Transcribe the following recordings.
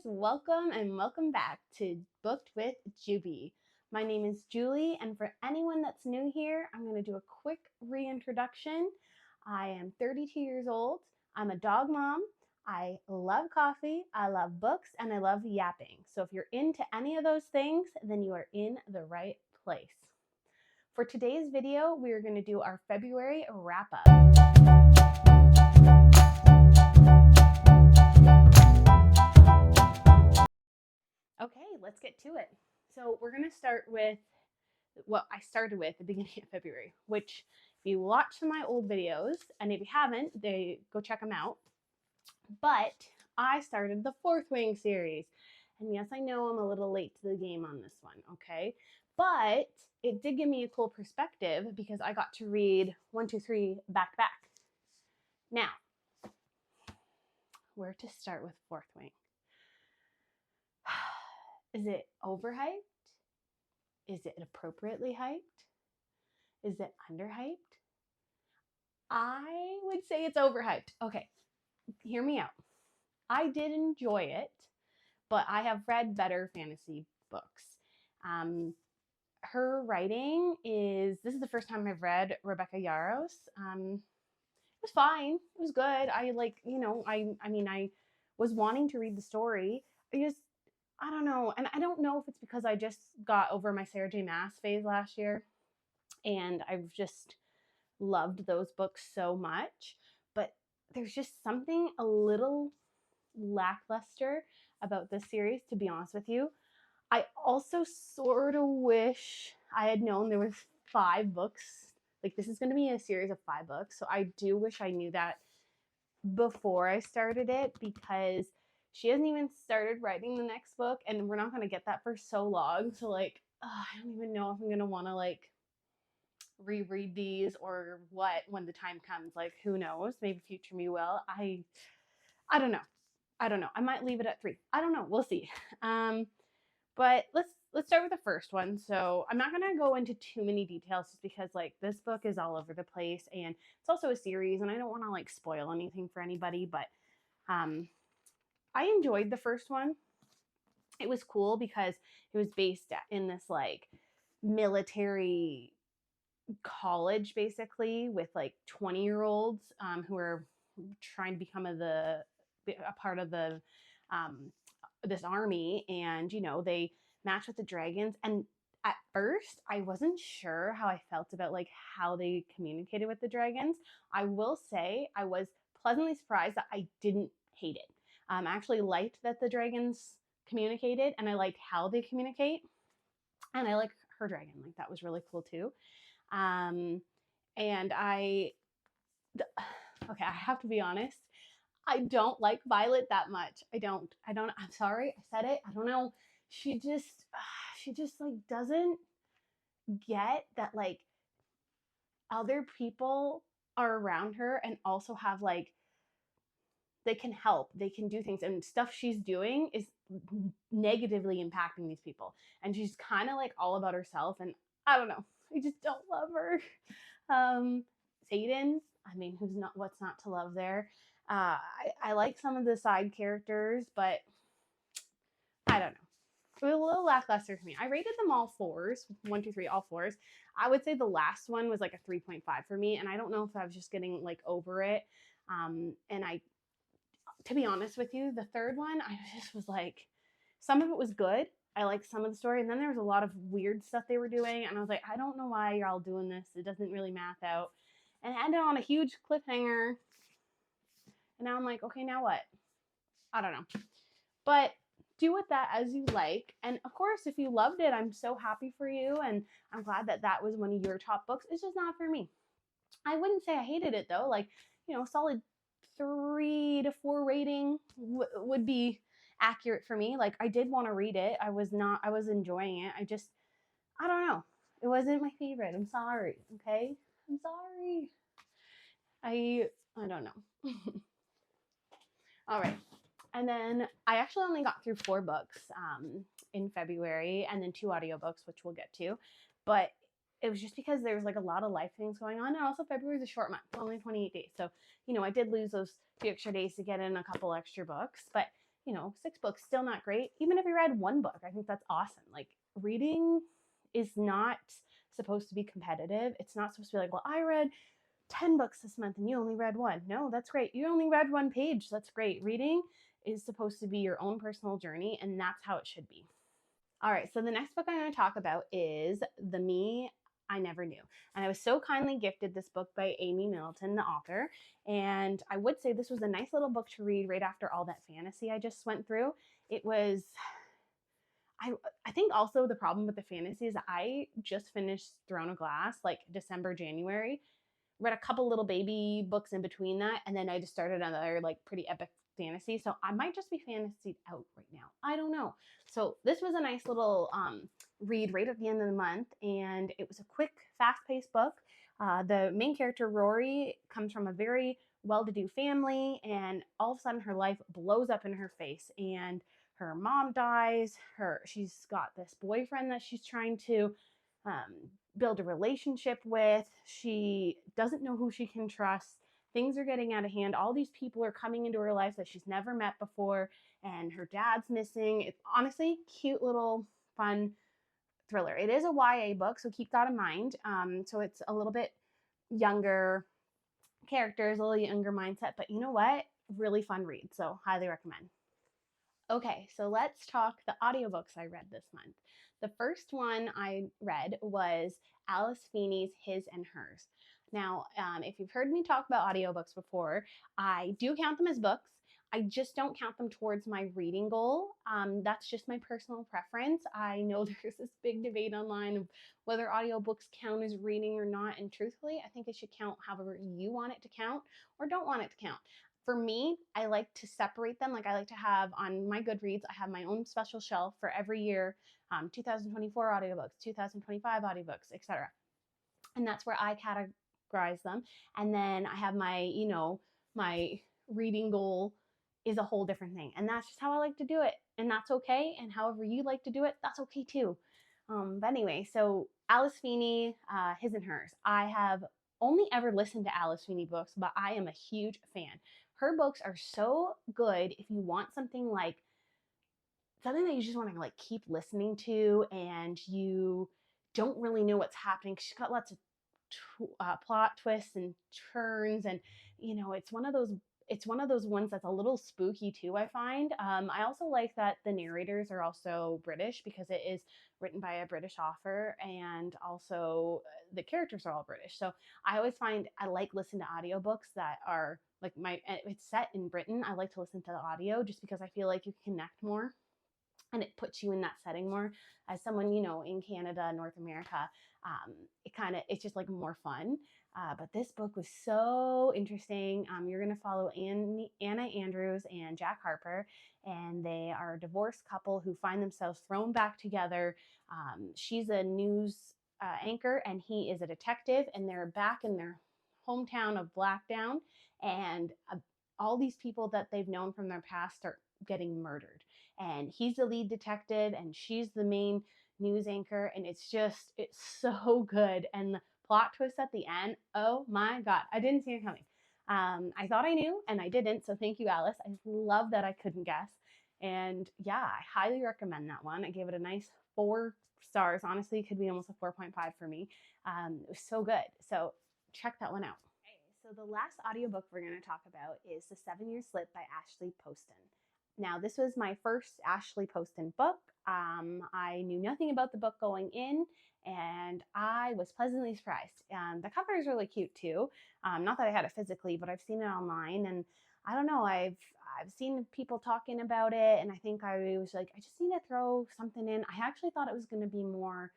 welcome and welcome back to Booked with Juby. My name is Julie, and for anyone that's new here, I'm going to do a quick reintroduction. I am 32 years old. I'm a dog mom. I love coffee, I love books, and I love yapping. So if you're into any of those things, then you are in the right place. For today's video, we are going to do our February wrap-up. Okay, let's get to it. So we're going to start with what I started with at the beginning of February, which if you watch my old videos, and if you haven't, go check them out. But I started the Fourth Wing series. And yes, I know I'm a little late to the game on this one, okay? But it did give me a cool perspective because I got to read 1, 2, 3 back to back. Now, where to start with Fourth Wing? Is it overhyped? Is it appropriately hyped? Is it underhyped? I would say it's overhyped. Okay, hear me out. I did enjoy it, but I have read better fantasy books. Her writing this is the first time I've read Rebecca Yarros. It was fine. It was good. I was wanting to read the story. I don't know. And I don't know if it's because I just got over my Sarah J. Maas phase last year and I've just loved those books so much. But there's just something a little lackluster about this series, to be honest with you. I also sort of wish I had known there was 5 books. Like, this is going to be a series of 5 books. So I do wish I knew that before I started it, because she hasn't even started writing the next book, and we're not going to get that for so long. So, like, I don't even know if I'm going to want to, like, reread these or what when the time comes. Like, who knows? Maybe future me will. I don't know. I might leave it at 3. I don't know. We'll see. But let's start with the first one. So I'm not going to go into too many details just because, like, this book is all over the place, and it's also a series, and I don't want to, like, spoil anything for anybody, but I enjoyed the first one. It was cool because it was based in this, like, military college, basically, with, like, 20-year-olds who are trying to become a part of the this army, and they match with the dragons. And at first I wasn't sure how I felt about, like, how they communicated with the dragons. I will say I was pleasantly surprised that I didn't hate it. I actually liked that the dragons communicated, and I liked how they communicate, and I like her dragon. Like, that was really cool too. And okay, I have to be honest. I don't like Violet that much. I don't. I'm sorry. I said it. I don't know. She just like doesn't get that, like, other people are around her and also have, like, they can help, they can do things, and stuff she's doing is negatively impacting these people. And she's kind of, like, all about herself, and I don't know. I just don't love her. Satan, I mean, what's not to love there? I like some of the side characters, but I don't know. It was a little lackluster for me. I rated them all 4s, 1, 2, 3, all 4s. I would say the last one was like a 3.5 for me, and I don't know if I was just getting, like, over it. To be honest with you, the third one, I just was like, some of it was good. I liked some of the story, and then there was a lot of weird stuff they were doing, and I was like, I don't know why you're all doing this. It doesn't really math out. And it ended on a huge cliffhanger. And now I'm like, okay, now what? I don't know. But do with that as you like. And of course, if you loved it, I'm so happy for you, and I'm glad that that was one of your top books. It's just not for me. I wouldn't say I hated it, though. Like, solid 3 to 4 rating would be accurate for me. Like, I did want to read it. I was enjoying it. I don't know. It wasn't my favorite. I'm sorry. Okay? I'm sorry. I don't know. All right. And then I actually only got through 4 books in February, and then 2 audiobooks, which we'll get to. But it was just because there was, like, a lot of life things going on. And also, February is a short month, only 28 days. So, I did lose those few extra days to get in a couple extra books. But 6 books, still not great. Even if you read 1 book, I think that's awesome. Like, reading is not supposed to be competitive. It's not supposed to be like, well, I read 10 books this month and you only read 1. No, that's great. You only read 1 page. That's great. Reading is supposed to be your own personal journey, and that's how it should be. All right, so the next book I'm going to talk about is The Me I Never Knew. And I was so kindly gifted this book by Amy Middleton, the author. And I would say this was a nice little book to read right after all that fantasy I just went through. It was, I think also the problem with the fantasy is I just finished Throne of Glass, like December, January. Read a couple little baby books in between that, and then I just started another like pretty epic fantasy. So I might just be fantasied out right now. I don't know. So this was a nice little read right at the end of the month, and it was a quick, fast-paced book. The main character, Rory, comes from a very well-to-do family, and all of a sudden her life blows up in her face, and her mom dies. She's got this boyfriend that she's trying to build a relationship with. She doesn't know who she can trust. Things are getting out of hand. All these people are coming into her life that she's never met before, and her dad's missing. It's honestly cute little fun thriller. It is a YA book, so keep that in mind. So it's a little bit younger characters, a little younger mindset, but you know what? Really fun read, so highly recommend. Okay, so let's talk the audiobooks I read this month. The first one I read was Alice Feeney's His and Hers. Now, if you've heard me talk about audiobooks before, I do count them as books. I just don't count them towards my reading goal. That's just my personal preference. I know there's this big debate online of whether audiobooks count as reading or not, and truthfully, I think it should count however you want it to count or don't want it to count. For me, I like to separate them. Like, I like to have on my Goodreads, I have my own special shelf for every year, 2024 audiobooks, 2025 audiobooks, etc. And that's where I categorize them. And then I have my reading goal is a whole different thing. And that's just how I like to do it. And that's okay. And however you like to do it, that's okay too. But anyway, so Alice Feeney, His and Hers. I have only ever listened to Alice Feeney books, but I am a huge fan. Her books are so good if you want something that you just want to like keep listening to, and you don't really know what's happening. She's got lots of plot twists and turns, and it's one of those ones that's a little spooky too, I find. I also like that the narrators are also British, because it is written by a British author, and also the characters are all British. So I always find I like listening to audiobooks that are like it's set in Britain. I like to listen to the audio just because I feel like you connect more and it puts you in that setting more. As someone, in Canada, North America, it's just like more fun. But this book was so interesting. You're going to follow Anna Andrews and Jack Harper, and they are a divorced couple who find themselves thrown back together. She's a news anchor, and he is a detective, and they're back in their hometown of Blackdown, and all these people that they've known from their past start getting murdered. And he's the lead detective, and she's the main news anchor, and it's so good. And the plot twist at the end, oh my God, I didn't see it coming. I thought I knew, and I didn't, so thank you, Alice. I love that I couldn't guess. And yeah, I highly recommend that one. I gave it a nice 4 stars. Honestly, it could be almost a 4.5 for me. It was so good. So check that one out. Okay, so the last audiobook we're going to talk about is The 7-Year Slip by Ashley Poston. Now, this was my first Ashley Poston book. I knew nothing about the book going in, and I was pleasantly surprised. The cover is really cute too. Not that I had it physically, but I've seen it online, and I don't know. I've seen people talking about it, and I think I was like, I just need to throw something in. I actually thought it was going to be more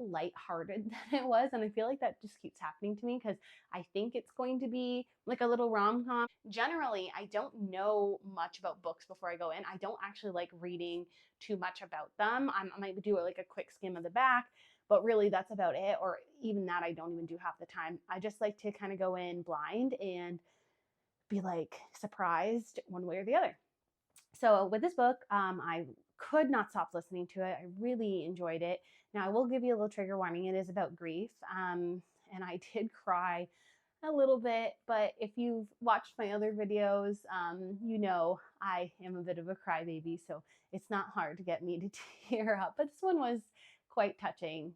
lighthearted than it was, and I feel like that just keeps happening to me because I think it's going to be like a little rom-com. Generally, I don't know much about books before I go in. I don't actually like reading too much about them. I might do like a quick skim of the back, but really that's about it, or even that I don't even do half the time. I just like to kind of go in blind and be like surprised one way or the other. So with this book, I could not stop listening to it. I really enjoyed it. Now, I will give you a little trigger warning. It is about grief, and I did cry a little bit, but if you've watched my other videos, you know I am a bit of a crybaby, so it's not hard to get me to tear up. But this one was quite touching.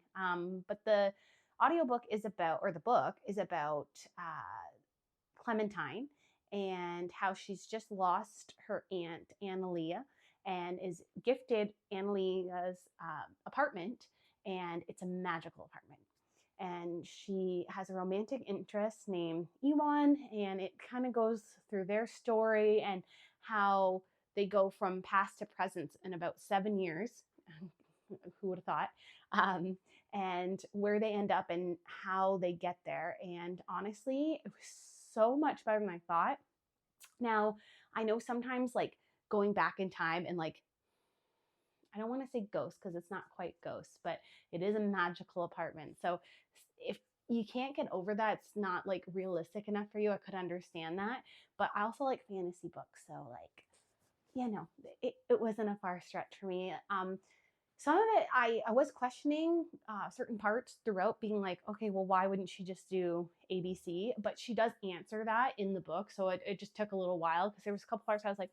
But the audiobook is about, or the book is about Clementine and how she's just lost her aunt Annalea and is gifted Annalea's apartment, and it's a magical apartment. And she has a romantic interest named Ewan, and it kind of goes through their story and how they go from past to present in about 7 years. Who would have thought? Um, and where they end up and how they get there. And honestly, it was so much better than I thought. Now, I know sometimes like going back in time and like, I don't want to say ghost because it's not quite ghost, but it is a magical apartment. So if you can't get over that, it's not like realistic enough for you. I could understand that. But I also like fantasy books. So like, it wasn't a far stretch for me. Some of it I was questioning certain parts throughout, being like, okay, well, why wouldn't she just do ABC? But she does answer that in the book, so it just took a little while because there was a couple parts I was like,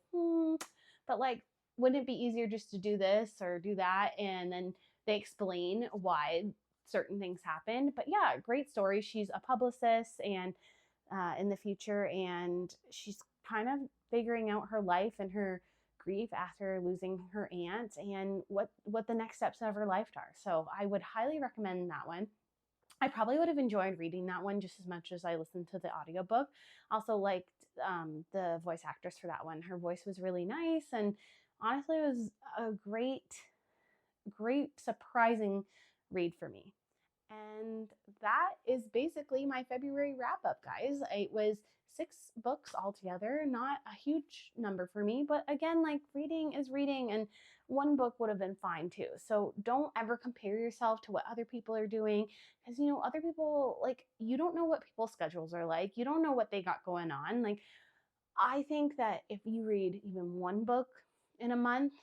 but like, wouldn't it be easier just to do this or do that? And then they explain why certain things happened. But yeah, great story. She's a publicist and in the future, and she's kind of figuring out her life and her grief after losing her aunt and what the next steps of her life are. So I would highly recommend that one. I probably would have enjoyed reading that one just as much as I listened to the audiobook. Also liked the voice actress for that one. Her voice was really nice, and honestly it was a great surprising read for me. And that is basically my February wrap up, guys. It was 6 books altogether, not a huge number for me, but again, like, reading is reading, and one book would have been fine too. So don't ever compare yourself to what other people are doing, because other people, like, you don't know what people's schedules are like. You don't know what they got going on. Like, I think that if you read even one book in a month,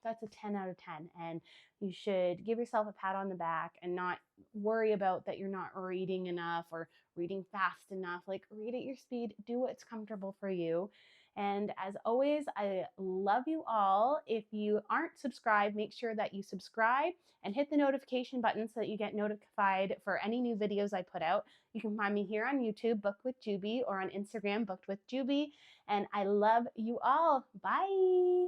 that's a 10 out of 10. And you should give yourself a pat on the back and not worry about that you're not reading enough or reading fast enough. Like, read at your speed, do what's comfortable for you. And as always, I love you all. If you aren't subscribed, make sure that you subscribe and hit the notification button so that you get notified for any new videos I put out. You can find me here on YouTube, Booked with Juby, or on Instagram, Booked with Juby. And I love you all. Bye.